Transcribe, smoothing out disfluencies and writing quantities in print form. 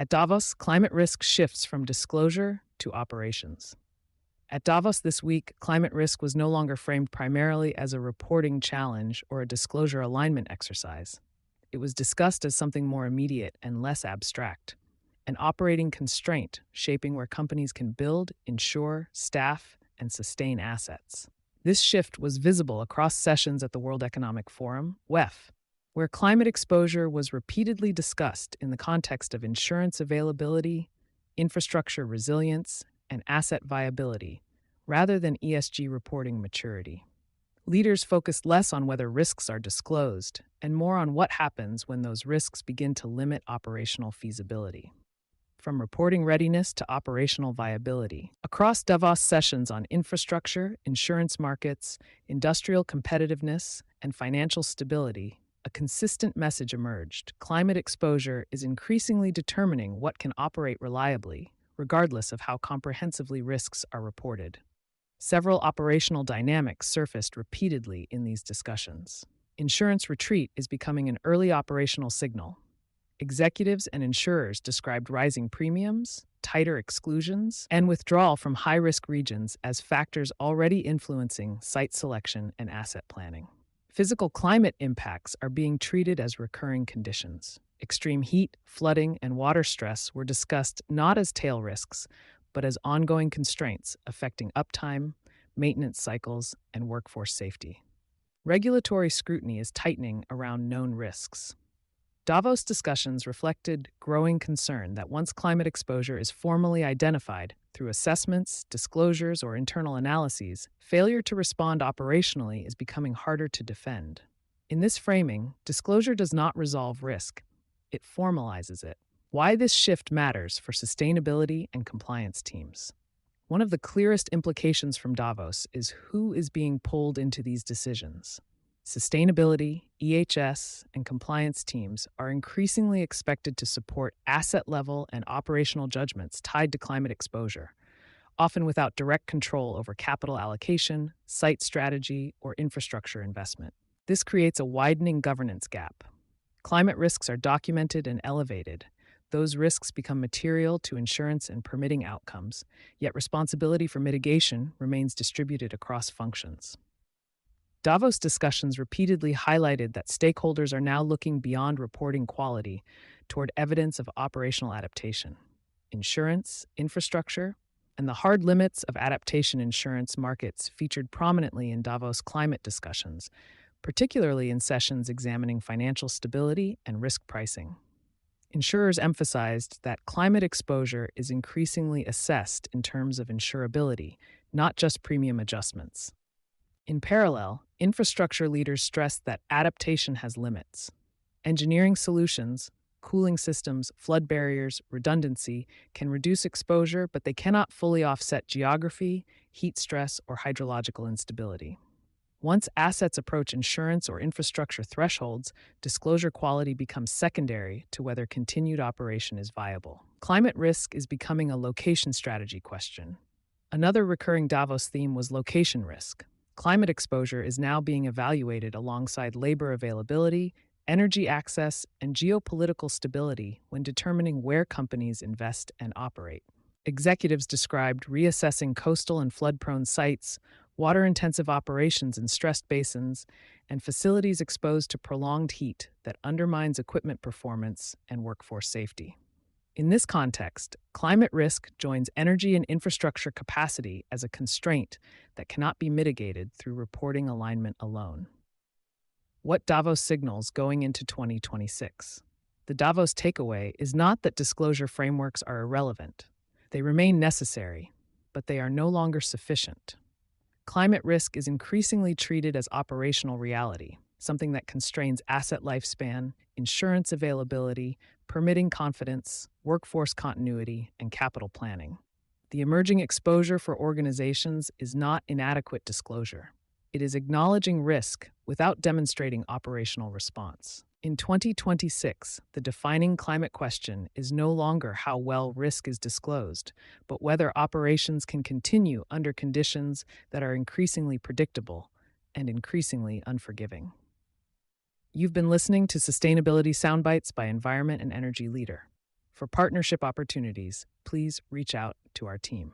At Davos, climate risk shifts from disclosure to operations. At Davos this week, climate risk was no longer framed primarily as a reporting challenge or a disclosure alignment exercise. It was discussed as something more immediate and less abstract, an operating constraint shaping where companies can build, insure, staff, and sustain assets. This shift was visible across sessions at the World Economic Forum, WEF, where climate exposure was repeatedly discussed in the context of insurance availability, infrastructure resilience, and asset viability, rather than ESG reporting maturity. Leaders focused less on whether risks are disclosed and more on what happens when those risks begin to limit operational feasibility. From reporting readiness to operational viability, across Davos sessions on infrastructure, insurance markets, industrial competitiveness, and financial stability, a consistent message emerged. Climate exposure is increasingly determining what can operate reliably, regardless of how comprehensively risks are reported. Several operational dynamics surfaced repeatedly in these discussions. Insurance retreat is becoming an early operational signal. Executives and insurers described rising premiums, tighter exclusions, and withdrawal from high-risk regions as factors already influencing site selection and asset planning. Physical climate impacts are being treated as recurring conditions. Extreme heat, flooding, and water stress were discussed not as tail risks, but as ongoing constraints affecting uptime, maintenance cycles, and workforce safety. Regulatory scrutiny is tightening around known risks. Davos discussions reflected growing concern that once climate exposure is formally identified through assessments, disclosures, or internal analyses, failure to respond operationally is becoming harder to defend. In this framing, disclosure does not resolve risk, it formalizes it. Why this shift matters for sustainability and compliance teams. One of the clearest implications from Davos is who is being pulled into these decisions. Sustainability, EHS, and compliance teams are increasingly expected to support asset-level and operational judgments tied to climate exposure, often without direct control over capital allocation, site strategy, or infrastructure investment. This creates a widening governance gap. Climate risks are documented and elevated. Those risks become material to insurance and permitting outcomes, yet responsibility for mitigation remains distributed across functions. Davos discussions repeatedly highlighted that stakeholders are now looking beyond reporting quality toward evidence of operational adaptation. Insurance, infrastructure, and the hard limits of adaptation insurance markets featured prominently in Davos climate discussions, particularly in sessions examining financial stability and risk pricing. Insurers emphasized that climate exposure is increasingly assessed in terms of insurability, not just premium adjustments. In parallel, infrastructure leaders stressed that adaptation has limits. Engineering solutions, cooling systems, flood barriers, redundancy can reduce exposure, but they cannot fully offset geography, heat stress, or hydrological instability. Once assets approach insurance or infrastructure thresholds, disclosure quality becomes secondary to whether continued operation is viable. Climate risk is becoming a location strategy question. Another recurring Davos theme was location risk. Climate exposure is now being evaluated alongside labor availability, energy access, and geopolitical stability when determining where companies invest and operate. Executives described reassessing coastal and flood-prone sites, water-intensive operations in stressed basins, and facilities exposed to prolonged heat that undermines equipment performance and workforce safety. In this context, climate risk joins energy and infrastructure capacity as a constraint that cannot be mitigated through reporting alignment alone. What Davos signals going into 2026? The Davos takeaway is not that disclosure frameworks are irrelevant. They remain necessary, but they are no longer sufficient. Climate risk is increasingly treated as operational reality, something that constrains asset lifespan, insurance availability, permitting confidence, workforce continuity, and capital planning. The emerging exposure for organizations is not inadequate disclosure. It is acknowledging risk without demonstrating operational response. In 2026, the defining climate question is no longer how well risk is disclosed, but whether operations can continue under conditions that are increasingly predictable and increasingly unforgiving. You've been listening to Sustainability Soundbites by Environment and Energy Leader. For partnership opportunities, please reach out to our team.